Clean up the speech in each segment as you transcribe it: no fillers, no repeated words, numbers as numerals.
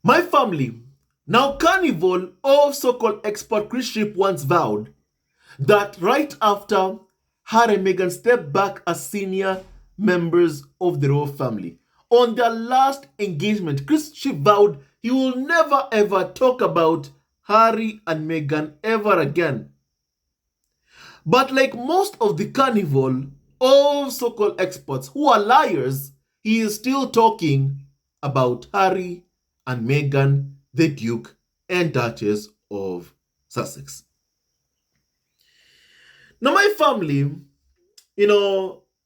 My family, now Carnival of so-called expert cruise ship once vowed that right after Harry and Meghan stepped back as senior members of the royal family, on their last engagement, cruise ship vowed he will never ever talk about Harry and Meghan ever again. But like most of the Carnival of so-called experts who are liars, he is still talking about Harry and Meghan, the Duke and Duchess of Sussex. Now, my family,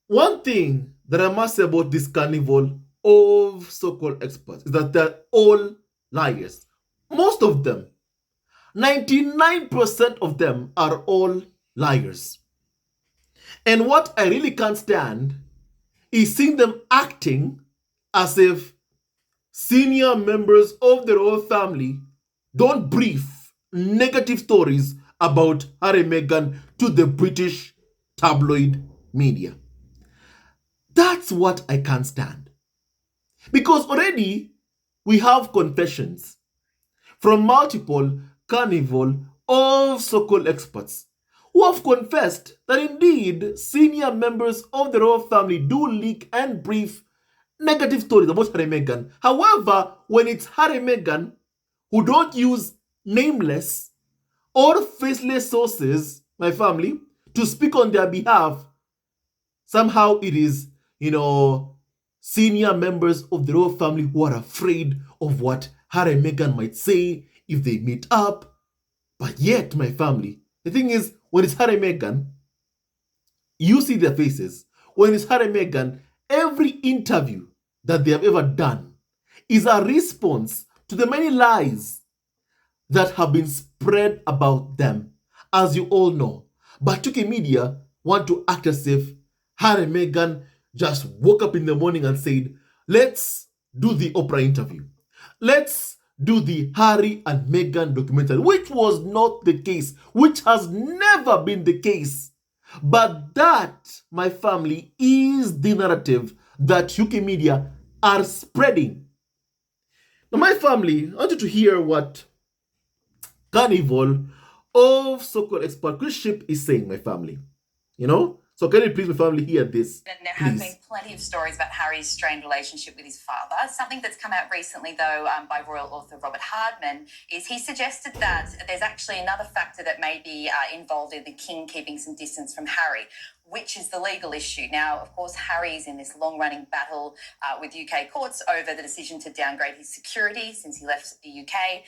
one thing that I must say about this carnival of so-called experts is that they're all liars. Most of them, 99% of them are all liars. And what I really can't stand is seeing them acting as if senior members of the royal family don't brief negative stories about Harry and Meghan to the British tabloid media. That's what I can't stand. Because already we have confessions from multiple carnival of so-called experts who have confessed that indeed senior members of the royal family do leak and brief negative stories about Harry and Meghan. However, when it's Harry and Meghan who don't use nameless or faceless sources, my family, to speak on their behalf, somehow it is, senior members of the royal family who are afraid of what Harry and Meghan might say if they meet up. But yet, my family, the thing is, when it's Harry and Meghan, you see their faces. When it's Harry and Meghan, every interview that they have ever done is a response to the many lies that have been spread about them, as you all know. But UK media want to act as if Harry and Meghan just woke up in the morning and said, let's do the Oprah interview. Let's do the Harry and Meghan documentary, which was not the case, which has never been the case. But that, my family, is the narrative that UK media are spreading. Now, my family, I want you to hear what Carnival of so-called expert cruise ship is saying, my family. So can you please, my family, hear this? And there have been plenty of stories about Harry's strained relationship with his father. Something that's come out recently, though, by royal author Robert Hardman, is he suggested that there's actually another factor that may be involved in the king keeping some distance from Harry, which is the legal issue. Now, of course, Harry's in this long-running battle with UK courts over the decision to downgrade his security since he left the UK.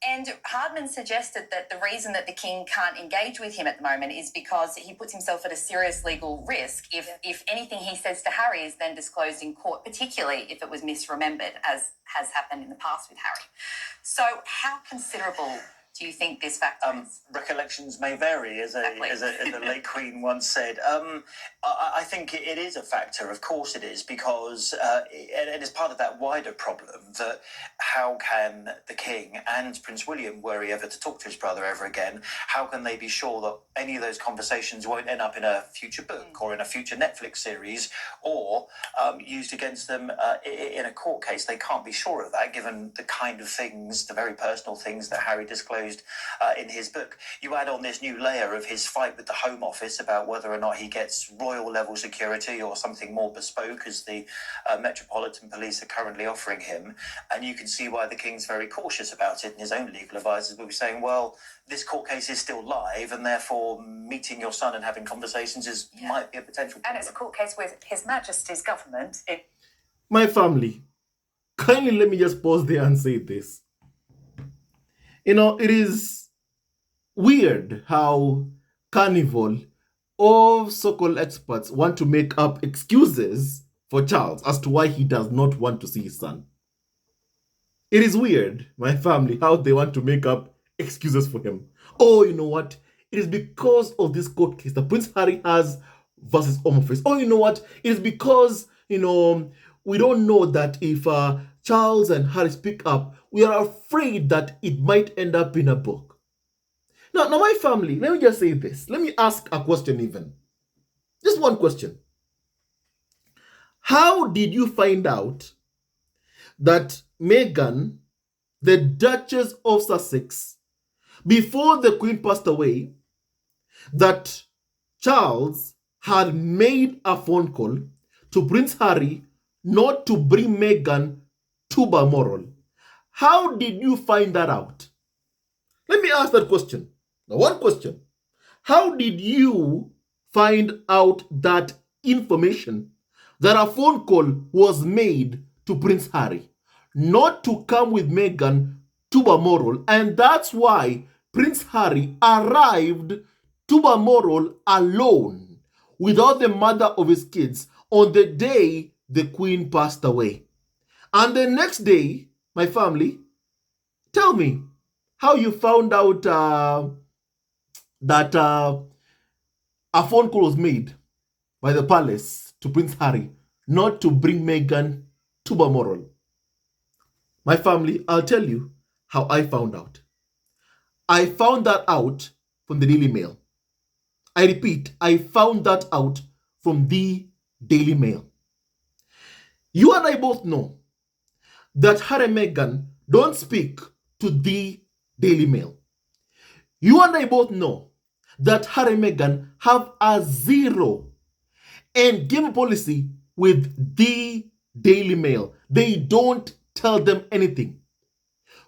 And Hardman suggested that the reason that the king can't engage with him at the moment is because he puts himself at a serious legal risk if anything he says to Harry is then disclosed in court, particularly if it was misremembered, as has happened in the past with Harry. So how considerable do you think this factor is? Recollections may vary, as the late Queen once said. I think it is a factor, of course it is, because it is part of that wider problem that how can the King and Prince William, were he ever to talk to his brother ever again, how can they be sure that any of those conversations won't end up in a future book or in a future Netflix series or used against them in a court case? They can't be sure of that, given the kind of things, the very personal things that Harry disclosed in his book. You add on this new layer of his fight with the Home Office about whether or not he gets royal level security or something more bespoke, as the Metropolitan Police are currently offering him, and you can see why the King's very cautious about it, and his own legal advisors will be saying, well, this court case is still live, and therefore meeting your son and having conversations might be a potential problem. And it's a court case with His Majesty's government. My family, kindly let me just pause there and say this. It is weird how Carnival of so-called experts want to make up excuses for Charles as to why he does not want to see his son. It is weird, my family, how they want to make up excuses for him. Oh, you know what? It is because of this court case that Prince Harry has versus Home Office. Oh, you know what? It is because, we don't know that if Charles and Harry speak up, we are afraid that it might end up in a book. Now, my family, let me just say this. Let me ask a question even. Just one question. How did you find out that Meghan, the Duchess of Sussex, before the Queen passed away, that Charles had made a phone call to Prince Harry not to bring Meghan to Balmoral. How did you find that out? Let me ask that question. Now, one question. How did you find out that information that a phone call was made to Prince Harry not to come with Meghan to Balmoral, and that's why Prince Harry arrived to Balmoral alone without the mother of his kids on the day the Queen passed away? And the next day, my family, tell me how you found out that a phone call was made by the palace to Prince Harry not to bring Meghan to Balmoral. My family, I'll tell you how I found out. I found that out from the Daily Mail. I repeat, I found that out from the Daily Mail. You and I both know that Harry and Meghan don't speak to the Daily Mail. You and I both know that Harry and Meghan have a zero engagement policy with the Daily Mail. They don't tell them anything.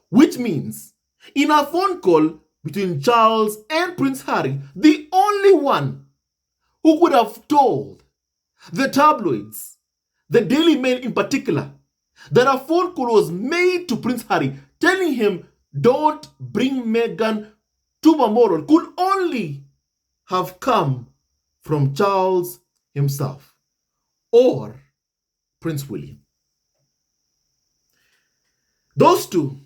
Which means, in a phone call between Charles and Prince Harry, the only one who could have told the tabloids, the Daily Mail in particular, that a phone call was made to Prince Harry telling him, don't bring Meghan to Balmoral, could only have come from Charles himself or Prince William. Those two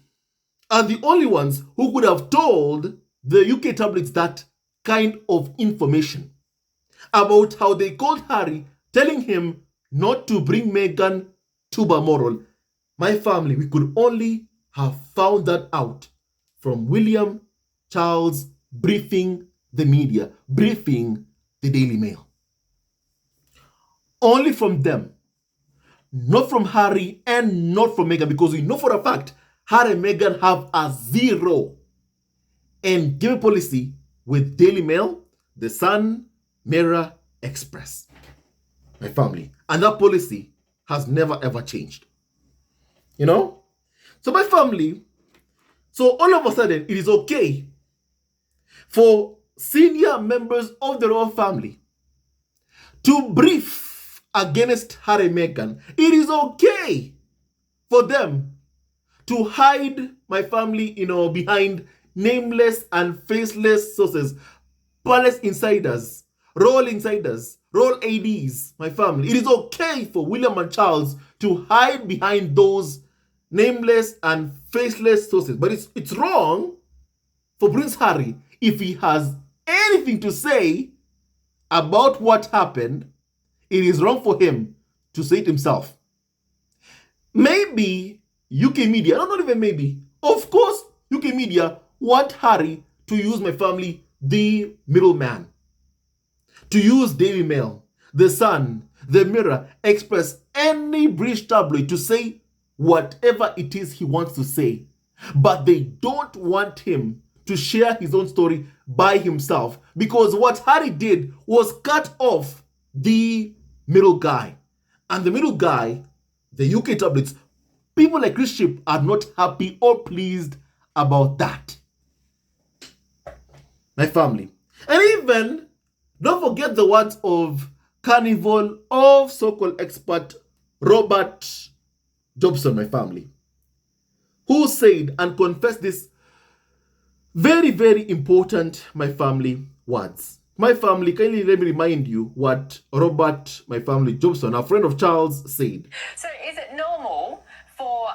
are the only ones who could have told the UK tabloids that kind of information about how they called Harry telling him not to bring Meghan to Balmoral. My family, we could only have found that out from William&Charles briefing the media, briefing the Daily Mail. Only from them, not from Harry and not from Meghan, because we know for a fact Harry and Meghan have a zero engagement policy with Daily Mail, The Sun, Mirror, Express. My family. And that policy has never ever changed. You know? So my family, so all of a sudden, it is okay for senior members of the royal family to brief against Harry and Meghan. It is okay for them to hide my family, behind nameless and faceless sources, palace insiders, royal ADs, my family. It is okay for William&Charles to hide behind those nameless and faceless sources. But it's wrong for Prince Harry, if he has anything to say about what happened, it is wrong for him to say it himself. Maybe UK media, not even maybe, of course, UK media want Harry to use my family, the middleman, to use Daily Mail, The Sun, The Mirror, Express, any British tabloid to say whatever it is he wants to say. But they don't want him to share his own story by himself, because what Harry did was cut off the middle guy. And the middle guy, the UK tabloids, people like Chris Ship are not happy or pleased about that. My family. And even, don't forget the words of Carnival of so-called expert Robert Jobson, my family, who said and confessed this very, very important, my family, words. My family, kindly let me remind you what Robert, my family, Jobson, a friend of Charles, said. So is it normal for,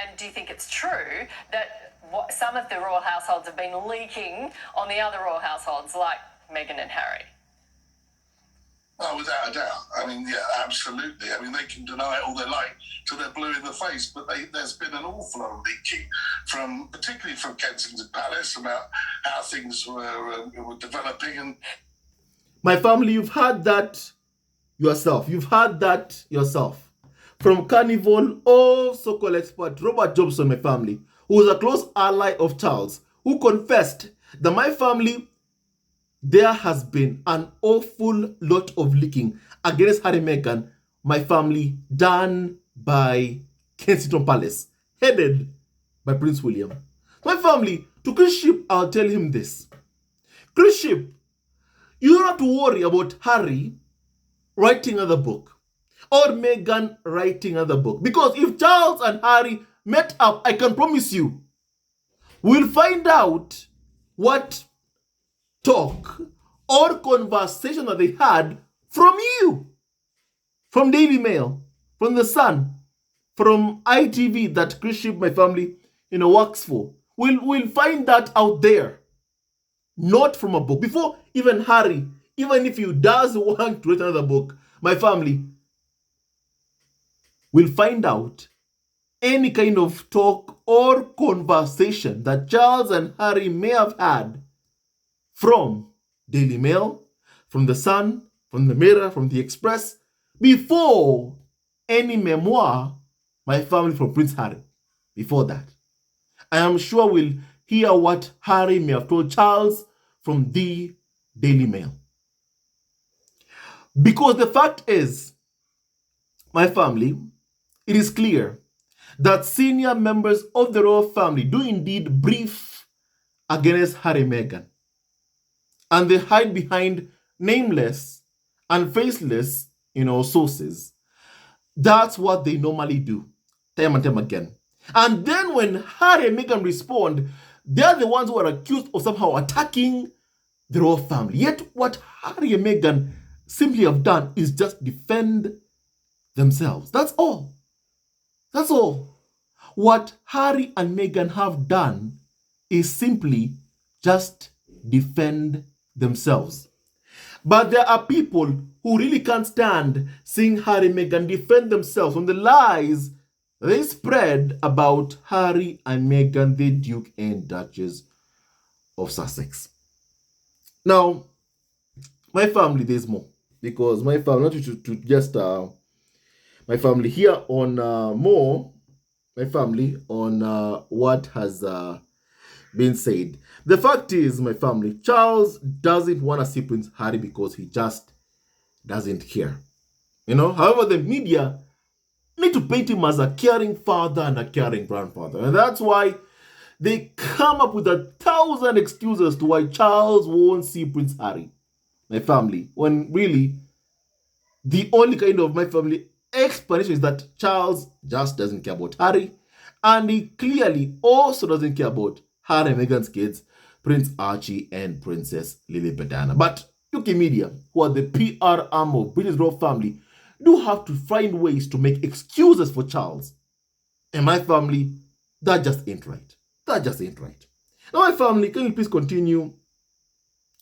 and do you think it's true, that some of the royal households have been leaking on the other royal households, like Meghan and Harry? Oh, without a doubt. I mean, yeah, absolutely. I mean, they can deny it all they like till they're blue in the face, but there's been an awful lot of leaking, particularly from Kensington Palace, about how things were developing. And my family, you've heard that yourself. from Carnival of so-called expert Robert Jobson, my family, who was a close ally of Charles, who confessed that my family, there has been an awful lot of leaking against Harry and Meghan, my family, done by Kensington Palace, headed by Prince William. My family, to Chris Ship, I'll tell him this. Chris Ship, you don't have to worry about Harry writing another book or Meghan writing another book. Because if Charles and Harry met up, I can promise you, we'll find out what talk or conversation that they had from you, from Daily Mail, from The Sun, from ITV that Chris Ship, my family, works for. We'll find that out there, not from a book. Before even Harry, even if he does want to write another book, my family will find out any kind of talk or conversation that Charles and Harry may have had from Daily Mail, from The Sun, from The Mirror, from The Express, before any memoir, my family, from Prince Harry. Before that, I am sure we'll hear what Harry may have told Charles from the Daily Mail. Because the fact is, my family, it is clear that senior members of the royal family do indeed brief against Harry and Meghan. And they hide behind nameless and faceless, sources. That's what they normally do, time and time again. And then when Harry and Meghan respond, they're the ones who are accused of somehow attacking the royal family. Yet what Harry and Meghan simply have done is just defend themselves. That's all. That's all. What Harry and Meghan have done is simply just defend themselves. But there are people who really can't stand seeing Harry and Meghan defend themselves on the lies they spread about Harry and Meghan, the Duke and Duchess of Sussex. Now, my family, there's more. Because my family, not to just, my family here on more, my family on what has been said. The fact is, my family, Charles doesn't want to see Prince Harry because he just doesn't care. However, the media need to paint him as a caring father and a caring grandfather. And that's why they come up with 1,000 excuses to why Charles won't see Prince Harry, my family, when really the only kind of, my family, explanation is that Charles just doesn't care about Harry, and he clearly also doesn't care about Harry and Meghan's kids, Prince Archie and Princess Lily Diana. But UK media, who are the PR arm of British royal family, do have to find ways to make excuses for Charles. And my family, that just ain't right. That just ain't right. Now, my family, can you please continue,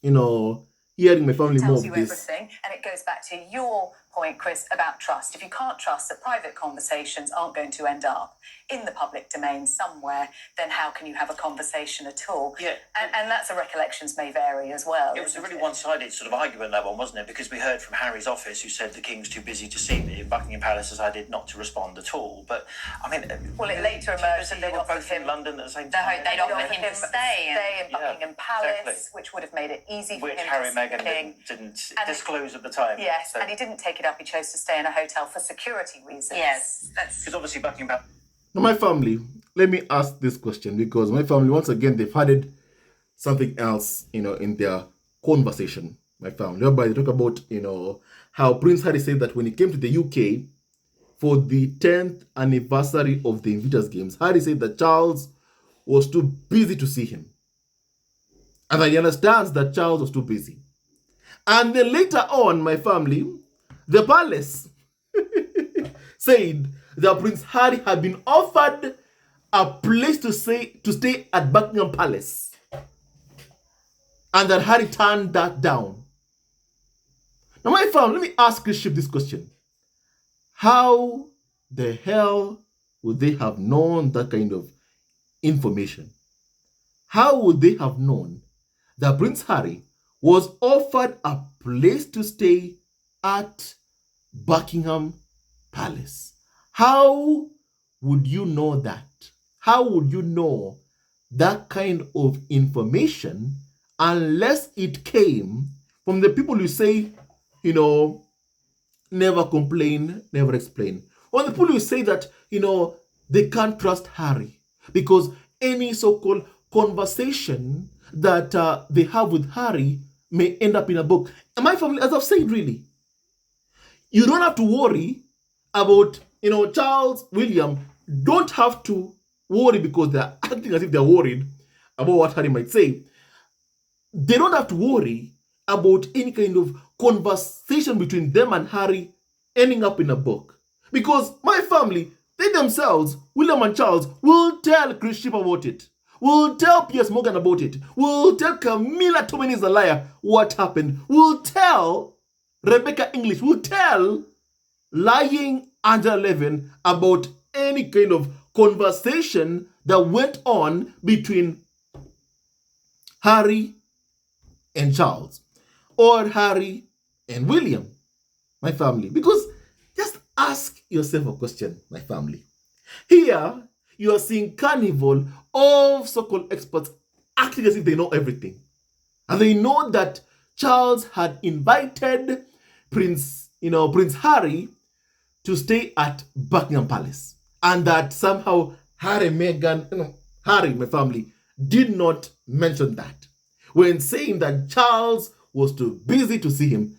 hearing my family more of Tells you this? everything, and it goes back to your point, Chris, about trust. If you can't trust that private conversations aren't going to end up in the public domain somewhere, then how can you have a conversation at all? Yeah. And that's a recollections may vary as well. It was a really one-sided sort of argument, that one, wasn't it? Because we heard from Harry's office, who said the King's too busy to see me. Buckingham Palace decided not to respond at all. But, I mean... Well, it later emerged that they they'd were offered both him... in London at the same time. They'd offered him to stay in Buckingham Palace, exactly. which would have made it easy for Which him Harry to and see the Meghan King. didn't disclose at the time. Yes, so. and he didn't take it up. He chose to stay in a hotel for security reasons. Yes, that's... Because obviously Buckingham Palace... Now, my family, let me ask this question, because my family, once again, they've added something else, in their conversation. My family, whereby they talk about, how Prince Harry said that when he came to the UK for the 10th anniversary of the Invictus Games, Harry said that Charles was too busy to see him. And that he understands that Charles was too busy. And then later on, my family, the palace said that Prince Harry had been offered a place to stay at Buckingham Palace, and that Harry turned that down. Now, my family, let me ask Chris Ship this question. How the hell would they have known that kind of information? How would they have known that Prince Harry was offered a place to stay at Buckingham Palace? How would you know that? How would you know that kind of information unless it came from the people you say, never complain, never explain? Or the people who say that, they can't trust Harry because any so-called conversation that they have with Harry may end up in a book. And my family, as I've said, really, you don't have to worry about, Charles, William, don't have to worry because they're acting as if they're worried about what Harry might say. They don't have to worry about any kind of conversation between them and Harry ending up in a book. Because my family, they themselves, William and Charles, will tell Chris Ship about it. Will tell Piers Morgan about it. Will tell Camilla Tomlin is a liar what happened. Will tell Rebecca English. Will tell lying Angela Levin about any kind of conversation that went on between Harry and Charles or Harry and William, my family. Because just ask yourself a question, my family. Here, you are seeing carnival of so-called experts acting as if they know everything. And they know that Charles had invited Prince Harry to stay at Buckingham Palace. And that somehow Harry, my family, did not mention that when saying that Charles was too busy to see him.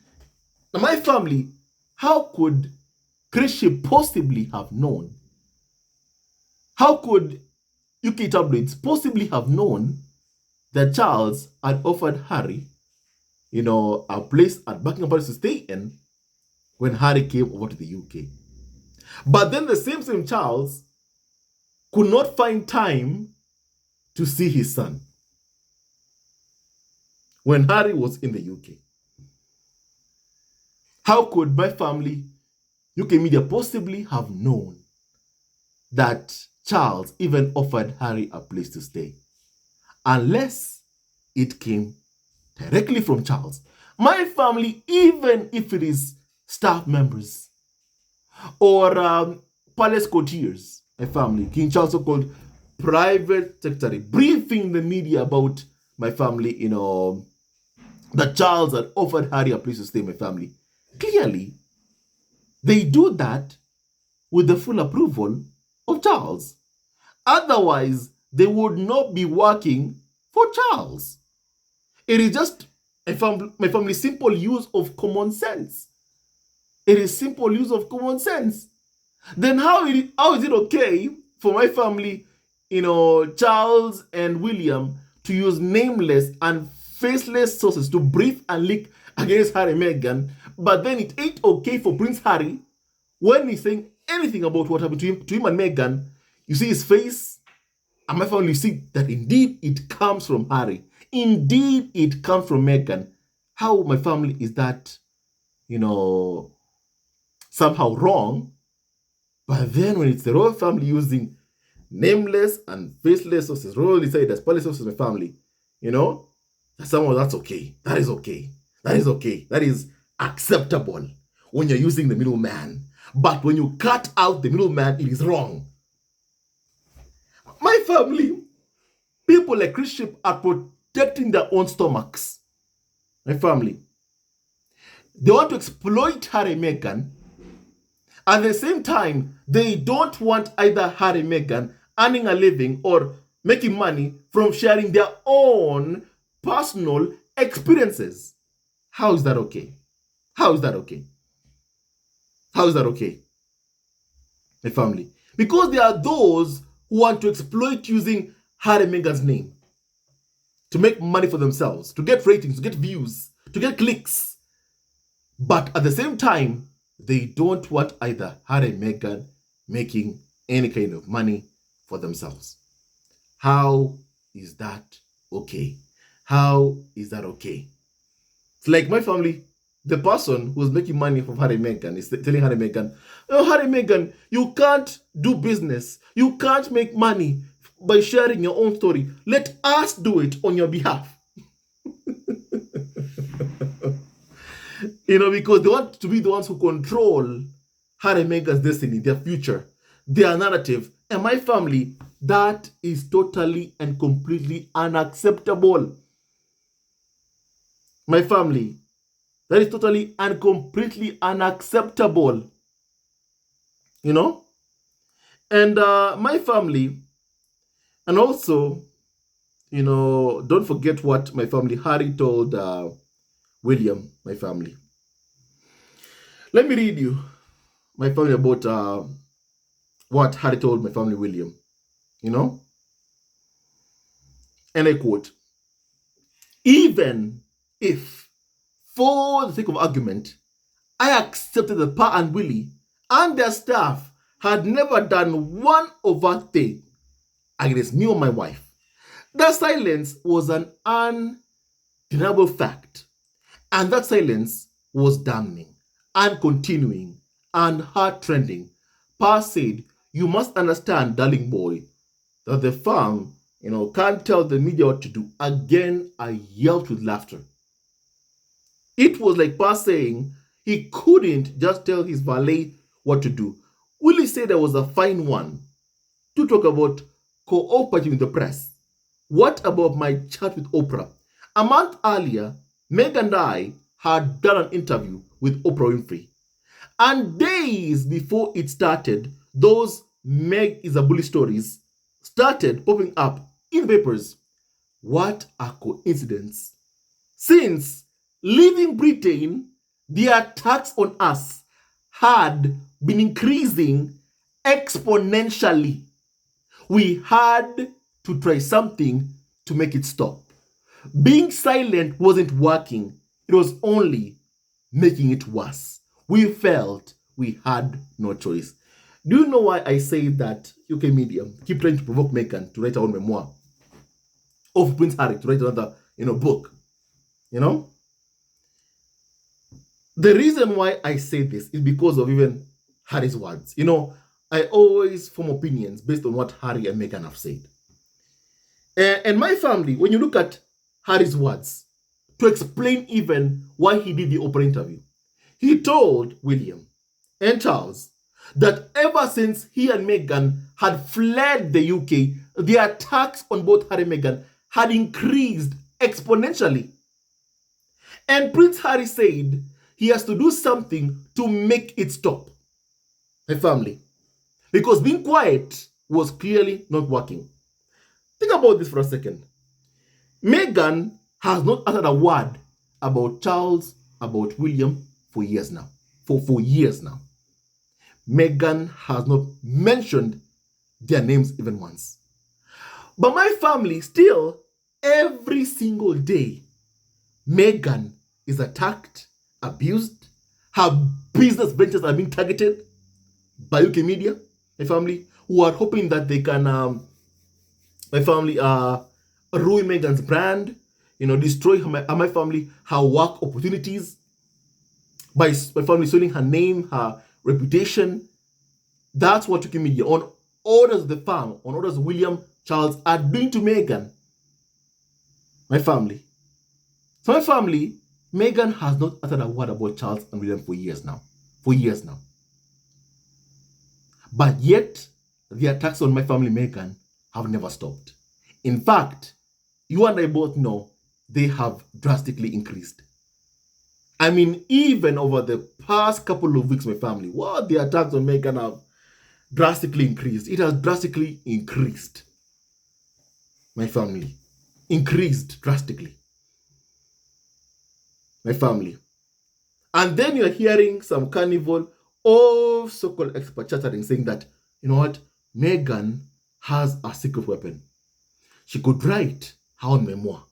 Now, my family, how could Krishi possibly have known? How could UK tabloids possibly have known that Charles had offered Harry, a place at Buckingham Palace to stay in when Harry came over to the UK? But then the same Charles could not find time to see his son when Harry was in the UK. How could my family, UK media, possibly have known that Charles even offered Harry a place to stay? Unless it came directly from Charles. My family, even if it is staff members or palace courtiers, my family, King Charles so-called private secretary, briefing the media about my family, that Charles had offered Harry a place to stay, my family. Clearly, they do that with the full approval of Charles. Otherwise, they would not be working for Charles. It is just my family's simple use of common sense. It is simple use of common sense. Then how is it okay for my family, Charles and William, to use nameless and faceless sources to brief and leak against Harry and Meghan, but then it ain't okay for Prince Harry, when he's saying anything about what happened to him and Meghan, you see his face, and my family see that indeed it comes from Harry. Indeed it comes from Meghan. How, my family, is that, somehow wrong? But then when it's the royal family using nameless and faceless sources, royally said as palace sources, my family, somehow that's okay. That is okay. That is okay. That is acceptable when you're using the middleman. But when you cut out the middleman, it is wrong. My family, people like Chris Ship are protecting their own stomachs. My family, they want to exploit Harry and Meghan. At the same time, they don't want either Harry and Meghan earning a living or making money from sharing their own personal experiences. How is that okay? How is that okay? How is that okay? My family. Because there are those who want to exploit using Harry and Meghan's name to make money for themselves, to get ratings, to get views, to get clicks. But at the same time, they don't want either Harry and Meghan making any kind of money for themselves. How is that okay? How is that okay? It's like my family, the person who's making money from Harry and Meghan is telling Harry and Meghan, oh, Harry and Meghan, you can't do business. You can't make money by sharing your own story. Let us do it on your behalf. Because they want to be the ones who control Harry and Meghan's destiny, their future, their narrative, and my family, that is totally and completely unacceptable. My family, that is totally and completely unacceptable. You know? And my family, and also, don't forget what my family, Harry told William, my family. Let me read you my family about what Harry told my family, William. And I quote, even if, for the sake of argument, I accepted that Pa and Willie and their staff had never done one overt thing against me or my wife, the silence was an undeniable fact. And that silence was damning and continuing and heart-rending. Pa said, you must understand, darling boy, that the farm, can't tell the media what to do. Again, I yelled with laughter. It was like Pa saying he couldn't just tell his valet what to do. Willie said I was a fine one to talk about cooperating with the press. What about my chat with Oprah? A month earlier, Meg and I had done an interview with Oprah Winfrey. And days before it started, those Meg is a bully stories started popping up in the papers. What a coincidence. Since leaving Britain, the attacks on us had been increasing exponentially. We had to try something to make it stop. Being silent wasn't working. It was only making it worse. We felt we had no choice. Do you know why I say that UK media keep trying to provoke Meghan to write her own memoir? Of Prince Harry to write another, book? The reason why I say this is because of even Harry's words. I always form opinions based on what Harry and Meghan have said. And my family, when you look at Harry's words, to explain even why he did the Oprah interview, he told William and Charles that ever since he and Meghan had fled the UK, the attacks on both Harry and Meghan had increased exponentially. And Prince Harry said he has to do something to make it stop. My family. Because being quiet was clearly not working. Think about this for a second. Meghan has not uttered a word about Charles, about William for years now. For years now. Meghan has not mentioned their names even once. But my family still, every single day, Meghan is attacked, abused, her business ventures are being targeted by UK media, my family, who are hoping that they can, ruin Meghan's brand, destroy my family, her work opportunities, by my family selling her name, her reputation. That's what UK media, on orders of the farm, on orders of William&Charles, are doing to Meghan. My family. So my family, Meghan has not uttered a word about Charles and William for years now. But yet, the attacks on my family, Meghan, have never stopped. In fact, you and I both know they have drastically increased. I mean, even over the past couple of weeks, my family, the attacks on Meghan have drastically increased. It has drastically increased. My family. Increased drastically. My family. And then you're hearing some carnival of so-called expert chattering saying that, Meghan has a secret weapon. She could write her own memoir.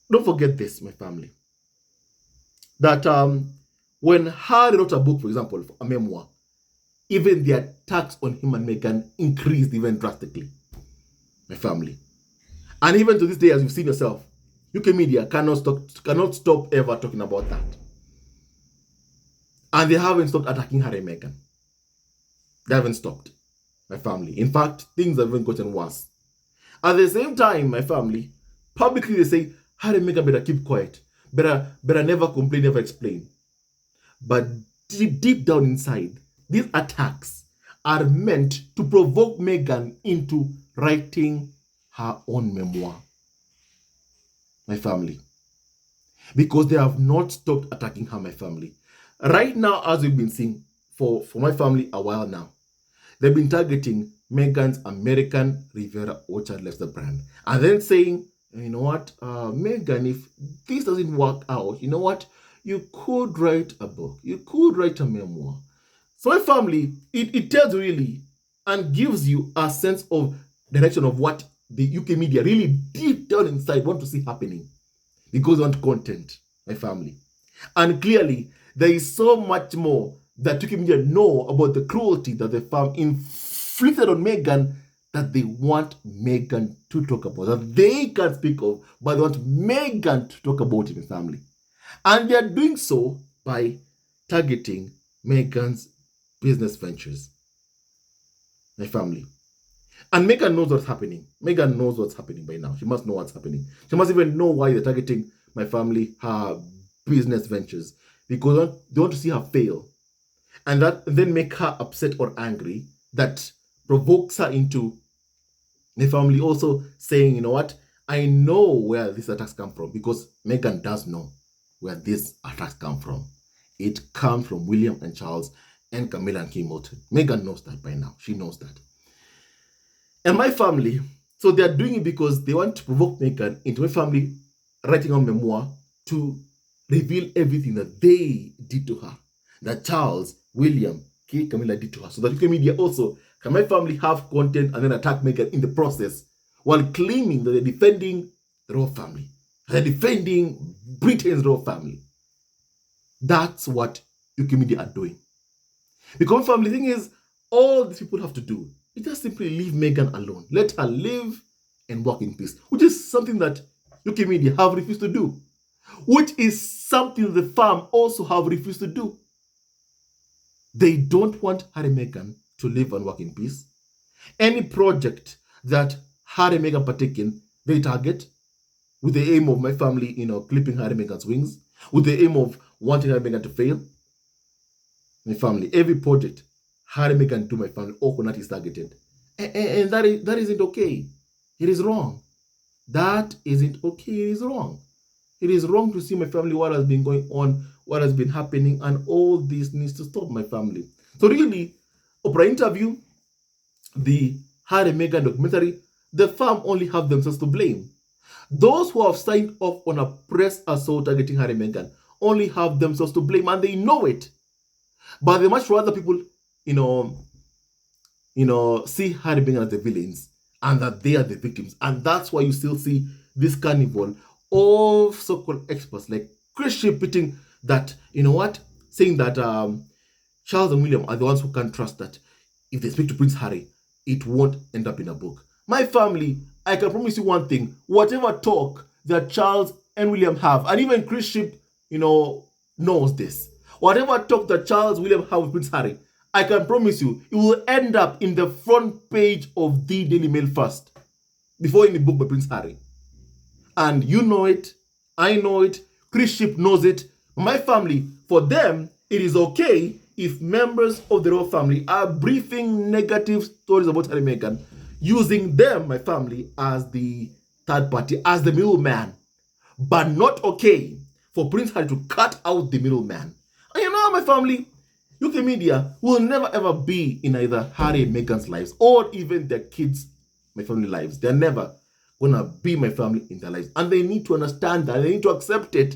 Don't forget this, my family. That when Harry wrote a book, for example, a memoir, even the attacks on him and Meghan increased even drastically. My family. And even to this day, as you've seen yourself, UK media cannot stop ever talking about that. And they haven't stopped attacking Harry and Meghan. They haven't stopped, my family. In fact, things have even gotten worse. At the same time, my family, publicly they say, Harry and Meghan better keep quiet. Better never complain, never explain. But deep down inside, these attacks are meant to provoke Meghan into writing her own memoir. My family. Because they have not stopped attacking her, my family. Right now, as we've been seeing for my family a while now, they've been targeting Meghan's American Riviera Orchard Lifestyle brand. And then saying, you know what, Meghan, if this doesn't work out, you know what, you could write a book. You could write a memoir. So my family, it tells really and gives you a sense of direction of what the UK media really deep down inside want to see happening. Because they want content, my family. And clearly, there is so much more that UK media know about the cruelty that the farm inflicted on Meghan that they want Meghan to talk about, that they can't speak of, but they want Meghan to talk about it in family. And they are doing so by targeting Meghan's business ventures. My family. And Meghan knows what's happening. Meghan knows what's happening by now. She must know what's happening. She must even know why they're targeting my family, her business ventures, because they want to see her fail. And then make her upset or angry. That provokes her into the family also saying, you know what, I know where these attacks come from, because Meghan does know where these attacks come from. It comes from William&Charles and Camilla and Kim Moulton. Meghan knows that by now. She knows that. And my family, so they are doing it because they want to provoke Meghan into my family writing on memoir to reveal everything that they did to her, that Charles, William, Kate, Camilla did to her, so that UK media also can my family have content and then attack Meghan in the process, while claiming that they're defending the royal family, they're defending Britain's royal family. That's what UK media are doing. Because family thing is, all these people have to do is just simply leave Meghan alone. Let her live and walk in peace, which is something that UK media have refused to do, which is something the farm also have refused to do. They don't want Harry and Meghan to live and work in peace. Any project that Harry and Meghan partake in, they target with the aim of my family, clipping Harry and Meghan's wings, with the aim of wanting Harry and Meghan to fail. My family, every project Harry and Meghan do, my family, Okonat is targeted. And that isn't okay. It is wrong. That isn't okay. It is wrong. It is wrong to see my family what has been going on, what has been happening, and all this needs to stop, my family. So really, Oprah interview, the Harry and Meghan documentary, the farm only have themselves to blame. Those who have signed off on a press assault targeting Harry and Meghan only have themselves to blame, and they know it. But they much rather people, see Harry and Meghan as the villains and that they are the victims. And that's why you still see this carnival of so-called experts like Chris repeating that, saying that Charles and William are the ones who can't trust that if they speak to Prince Harry, it won't end up in a book. My family, I can promise you one thing, whatever talk that Charles and William have, and even Chris Ship, knows this, whatever talk that Charles William have with Prince Harry, I can promise you, it will end up in the front page of the Daily Mail first, before any book by Prince Harry. And you know it, I know it, Chris Ship knows it. My family, for them, it is okay if members of the royal family are briefing negative stories about Harry and Meghan, using them, my family, as the third party, as the middleman. But not okay for Prince Harry to cut out the middleman. And my family, UK media will never ever be in either Harry and Meghan's lives or even their kids, my family lives. They're never gonna be my family in their lives. And they need to understand that. They need to accept it.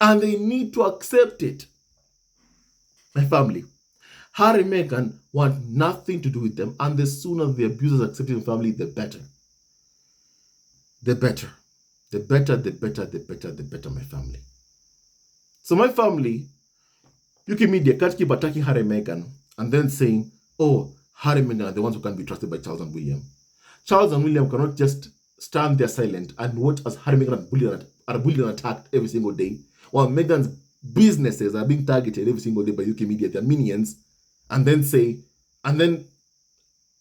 And they need to accept it. My family, Harry and Meghan want nothing to do with them, and the sooner the abusers accept in family, the better. The better. The better, the better, the better, the better, my family. So my family, UK media can't keep attacking Harry and Meghan and then saying, oh, Harry and Meghan are the ones who can't be trusted by Charles and William. Charles and William cannot just stand there silent and watch as Harry and Meghan are bullied and attacked every single day, while Meghan's businesses are being targeted every single day by UK media, their minions, and then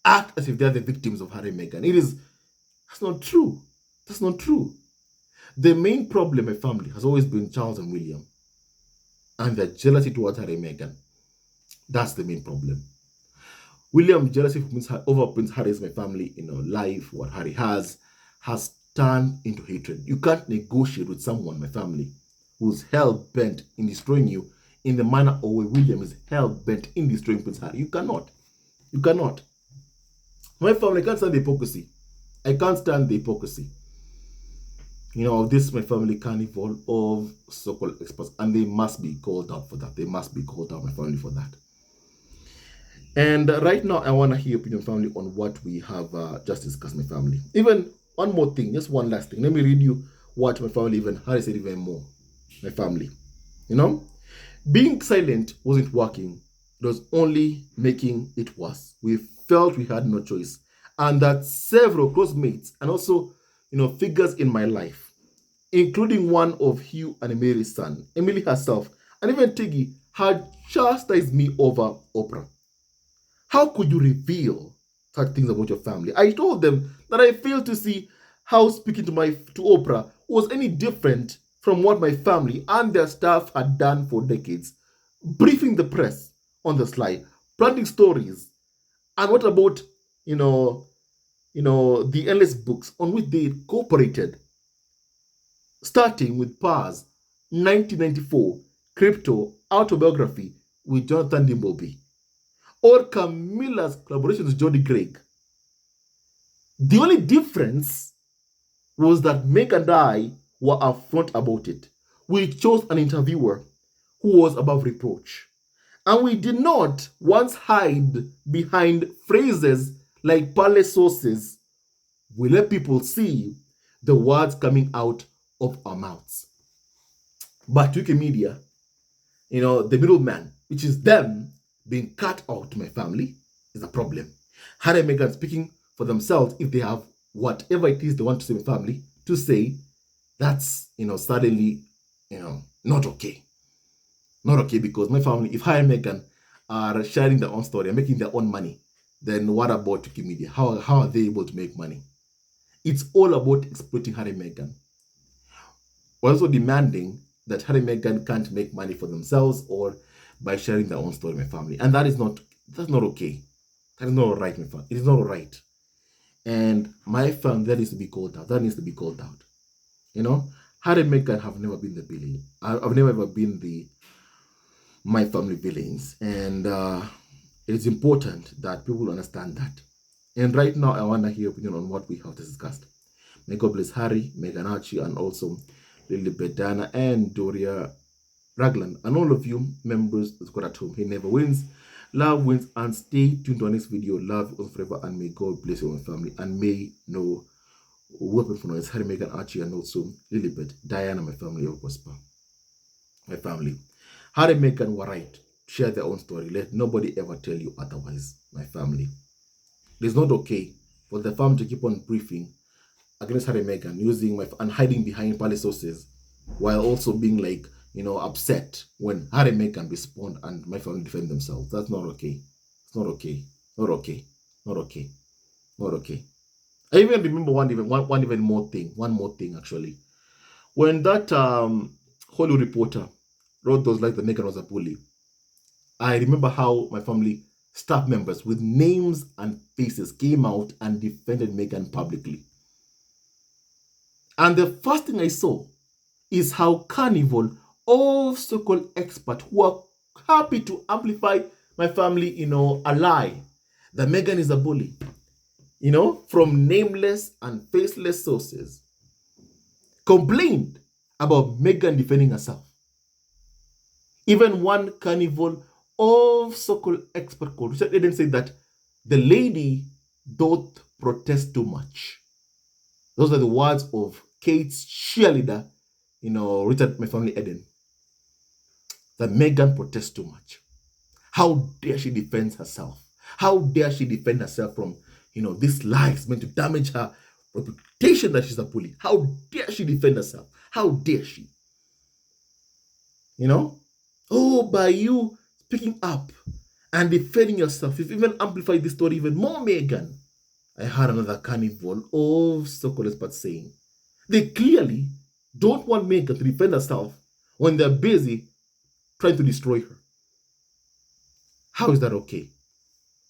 act as if they're the victims of Harry and Meghan. That's not true. That's not true. The main problem, my family, has always been Charles and William. and their jealousy towards Harry and Meghan. That's the main problem. William jealousy over Prince Harry's my family, life, what Harry has turned into hatred. You can't negotiate with someone, my family, who's hell-bent in destroying you in the manner of way William is hell-bent in destroying Prince Harry. You cannot. You cannot. My family, I can't stand the hypocrisy. I can't stand the hypocrisy. Of this, my family carnival of so-called experts, and they must be called out for that. They must be called out, my family, for that. And right now, I want to hear your opinion, family, on what we have just discussed, my family. Even one more thing, just one last thing. Let me read you what my family Harry said even more. My family, being silent wasn't working. It was only making it worse. We felt we had no choice, and that several close mates and also, figures in my life, including one of Hugh and Mary's son, Emily herself, and even Tiggy, had chastised me over Oprah. How could you reveal such things about your family? I told them that I failed to see how speaking to Oprah was any different from what my family and their staff had done for decades, briefing the press on the sly, planting stories, and what about, the endless books on which they cooperated, starting with Paz, 1994, Crypto, Autobiography with Jonathan Dimbleby, or Camilla's collaboration with Jody Craig. The only difference was that Meg and I were upfront about it. We chose an interviewer who was above reproach. And we did not once hide behind phrases like palace sources. We let people see the words coming out of our mouths. But Wikimedia, the middleman, which is them being cut out, my family, is a problem. Harry and Meghan speaking for themselves, if they have whatever it is they want to say, my family, to say, that's, suddenly, not okay. Not okay, because my family, if Harry and Meghan are sharing their own story and making their own money, then what about Wikimedia? How are they able to make money? It's all about exploiting Harry and Meghan. We're also demanding that Harry and Meghan can't make money for themselves or by sharing their own story, my family. And that's not okay. That is not right, my family. It is not right. And my family, that needs to be called out. That needs to be called out. Harry and Meghan have never been the villain. I've never ever been my family villains. And it's important that people understand that. And right now, I want to hear your opinion on what we have discussed. May God bless Harry, Meghan Archie, and also Lily Bedana and Doria Ragland, and all of you members of the squad at home. He never wins. Love wins, and stay tuned to our next video. Love you forever, and may God bless your family, and may no weapon for noise. Harry, Meghan Archie, and also Lilibet, Diana, my family, will prosper. My family. Harry and Meghan were right. Share their own story. Let nobody ever tell you otherwise, my family. It is not okay for the family to keep on briefing against Harry and Meghan, using and hiding behind palace sources, while also being like, upset when Harry and Meghan respond and my family defend themselves. That's not okay. It's not okay. Not okay. Not okay. Not okay. I even remember one more thing actually. When that Hollywood reporter wrote those like the Meghan was a bully, I remember how my family staff members with names and faces came out and defended Meghan publicly. And the first thing I saw is how carnival of so-called experts who are happy to amplify my family, a lie that Meghan is a bully, from nameless and faceless sources, complained about Meghan defending herself. Even one carnival of so-called expert called Richard Eden said that the lady don't protest too much. Those are the words of Kate's cheerleader, Richard, my family, Eden. That Meghan protests too much. How dare she defend herself? How dare she defend herself from, this lies meant to damage her reputation that she's a bully? How dare she defend herself? How dare she? By you speaking up and defending yourself, you've even amplified this story even more, Meghan. I heard another carnival of so-called experts saying they clearly don't want Meghan to defend herself when they're busy trying to destroy her. How is that okay?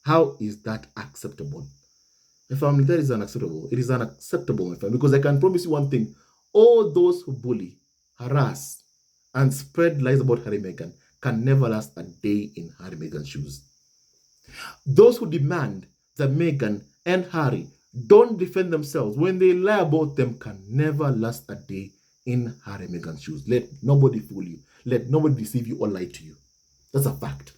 How is that acceptable? My family, that is unacceptable. It is unacceptable, my family, because I can promise you one thing. All those who bully, harass, and spread lies about Harry&Meghan can never last a day in Harry&Meghan's shoes. Those who demand that Meghan and Harry don't defend themselves when they lie about them can never last a day in Harry&Meghan's shoes. Let nobody fool you. Let nobody deceive you or lie to you. That's a fact.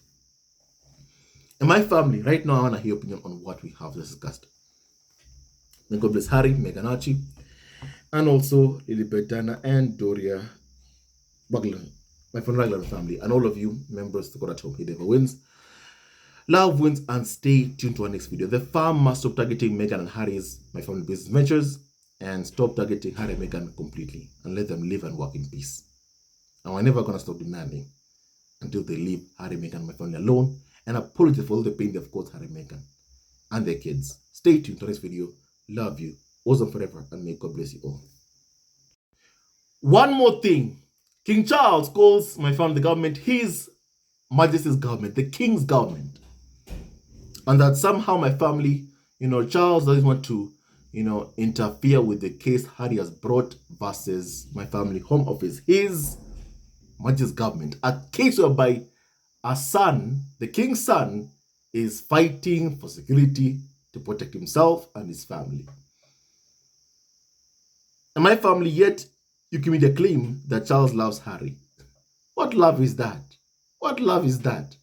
In my family, right now, I want to hear your opinion on what we have discussed. May God bless Harry, Meghan Archie, and also Lilibet Dana and Doria Baglan, my friend Raglan family, and all of you members to God at home. He never wins. Love wins, and stay tuned to our next video. The farm must stop targeting Meghan and Harry's, my family business ventures, and stop targeting Harry and Meghan completely, and let them live and work in peace. And we're never going to stop demanding until they leave Harry, Meghan, and my family alone, and apologize for all the pain they've caused Harry, Meghan, and their kids. Stay tuned to this video. Love you. Awesome forever, and may God bless you all. One more thing. King Charles calls my family, the government, his Majesty's government, the King's government. And that somehow my family, Charles doesn't want to, interfere with the case Harry has brought versus my family Home Office, his Majesty's government. A case whereby a son, the King's son, is fighting for security to protect himself and his family. And my family, yet, you give me the claim that Charles loves Harry. What love is that? What love is that?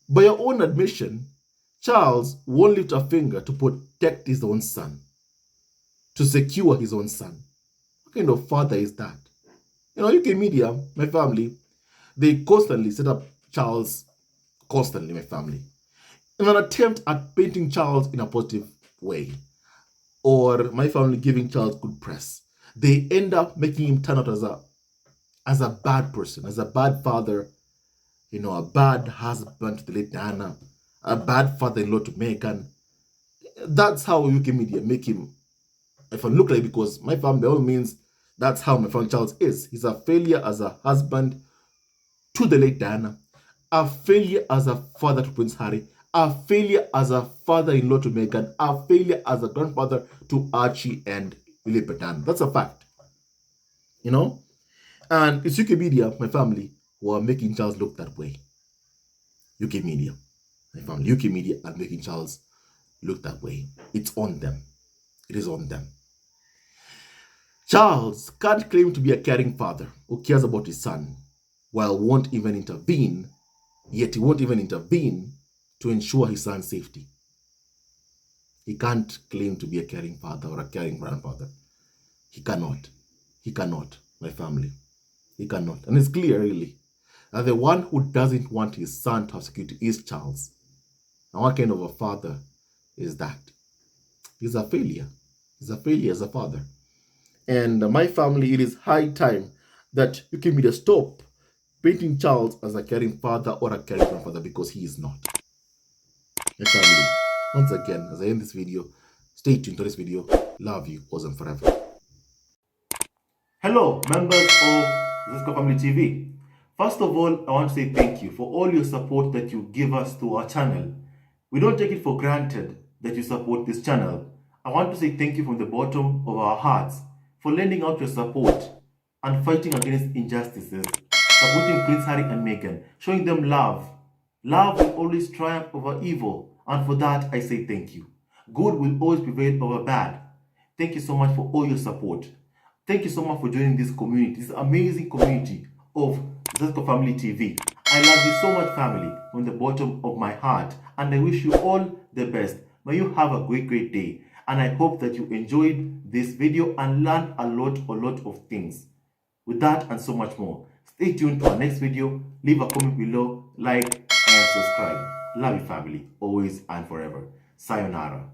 By your own admission, Charles won't lift a finger to protect his own son, to secure his own son. What kind of father is that? UK media, my family, they constantly set up Charles, constantly, my family, in an attempt at painting Charles in a positive way, or my family giving Charles good press. They end up making him turn out as a bad person, as a bad father, a bad husband to the late Diana, a bad father-in-law to Meghan. That's how UK media make him, if I look like, because my family, by all means, that's how my family Charles is. He's a failure as a husband to the late Diana, a failure as a father to Prince Harry, a failure as a father-in-law to Meghan, a failure as a grandfather to Archie and William&Charles. That's a fact. And it's UK media, my family, who are making Charles look that way. UK media. My family, UK media are making Charles look that way. It's on them. It is on them. Charles can't claim to be a caring father who cares about his son, while won't even intervene, yet he won't even intervene to ensure his son's safety. He can't claim to be a caring father or a caring grandfather. He cannot. He cannot, my family. He cannot. And it's clear, really, that the one who doesn't want his son to have security is Charles. And what kind of a father is that? He's a failure. He's a failure as a father. And my family, it is high time that UK media stop painting Charles as a caring father or a caring grandfather, because he is not. My family, once again, as I end this video, stay tuned to this video. Love you, awesome forever. Hello, members of Zesco Family TV. First of all, I want to say thank you for all your support that you give us to our channel. We don't take it for granted that you support this channel. I want to say thank you from the bottom of our hearts for lending out your support and fighting against injustices, supporting Prince Harry and Meghan, showing them love. Love will always triumph over evil, and for that I say thank you. Good will always prevail over bad. Thank you so much for all your support. Thank you so much for joining this community, this amazing community of Zesco Family TV. I love you so much, family, from the bottom of my heart, and I wish you all the best. May you have a great day, and I hope that you enjoyed this video and learned a lot of things. With that and so much more, stay tuned to our next video. Leave a comment below, like and subscribe. Love you, family, always and forever. Sayonara.